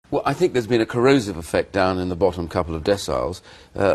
Well, I think there's been a corrosive effect down in the bottom couple of deciles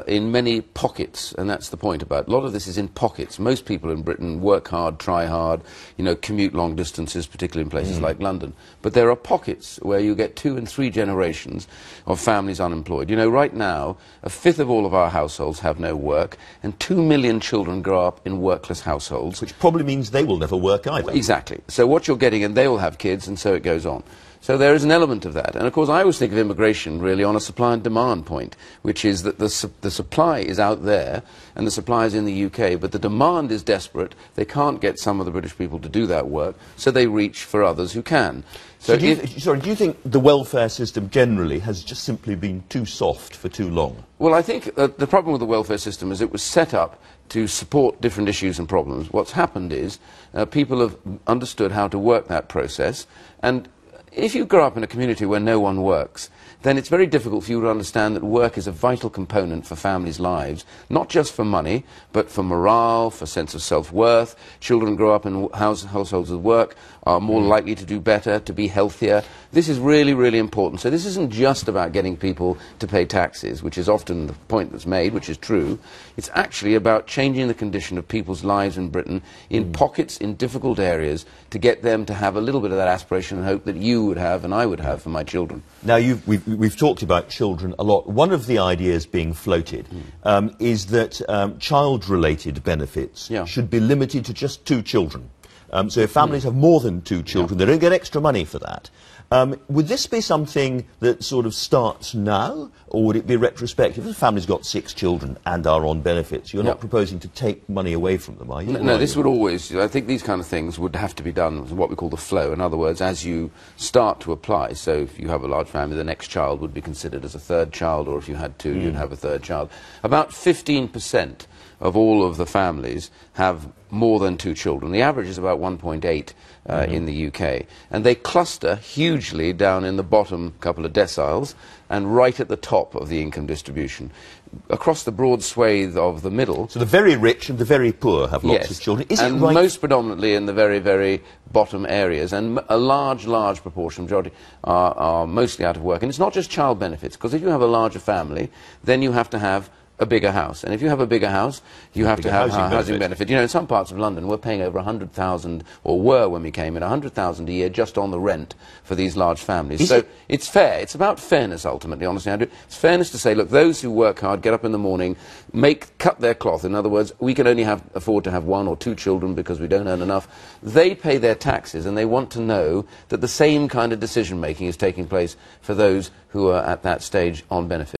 in many pockets, and that's the point about it. A lot of this is in pockets. Most people in Britain work hard, try hard, you know, commute long distances, particularly in places like London. But there are pockets where you get 2 and 3 generations of families unemployed. You know, right now, a fifth of all of our households have no work, and 2 million children grow up in workless households. Which probably means they will never work either. Exactly. So what you're getting, and they will have kids, and so it goes on. So there is an element of that. And of course, I always think of immigration really on a supply and demand point, which is that the supply is out there and the supply is in the UK, but the demand is desperate. They can't get some of the British people to do that work, so they reach for others who can. So do you think the welfare system generally has just simply been too soft for too long? Well, I think the problem with the welfare system is it was set up to support different issues and problems. What's happened is people have understood how to work that process, and if you grow up in a community where no one works, then it's very difficult for you to understand that work is a vital component for families' lives, not just for money, but for morale, for sense of self-worth. Children grow up in households with work, are more likely to do better, to be healthier. This is really, really important. So this isn't just about getting people to pay taxes, which is often the point that's made, which is true. It's actually about changing the condition of people's lives in Britain in pockets, in difficult areas, to get them to have a little bit of that aspiration and hope that you would have and I would have for my children. Now, we've talked about children a lot. One of the ideas being floated is that child-related benefits should be limited to just 2 children. So if families have more than 2 children, they don't get extra money for that. Would this be something that sort of starts now, or would it be retrospective? If a family's got 6 children and are on benefits, you're not proposing to take money away from them, are you? No, this would always, I think these kind of things would have to be done with what we call the flow. In other words, as you start to apply, so if you have a large family, the next child would be considered as a 3rd child, or if you had 2, you'd have a 3rd child. About 15% of all of the families have more than 2 children. The average is about 1.8 in the UK. And they cluster hugely down in the bottom couple of deciles and right at the top of the income distribution. Across the broad swathe of the middle... So the very rich and the very poor have lots of children. Is it right? Most predominantly in the very, very bottom areas. And a large, large proportion, majority, are mostly out of work. And it's not just child benefits, because if you have a larger family, then you have to have a bigger house. And if you have a bigger house, you have to have a housing benefit. You know, in some parts of London, we're paying over 100,000, or were when we came in, 100,000 a year just on the rent for these large families. So it's fair. It's about fairness, ultimately, honestly, Andrew. It's fairness to say, look, those who work hard, get up in the morning, cut their cloth. In other words, we can only afford to have 1 or 2 children because we don't earn enough. They pay their taxes, and they want to know that the same kind of decision-making is taking place for those who are at that stage on benefit.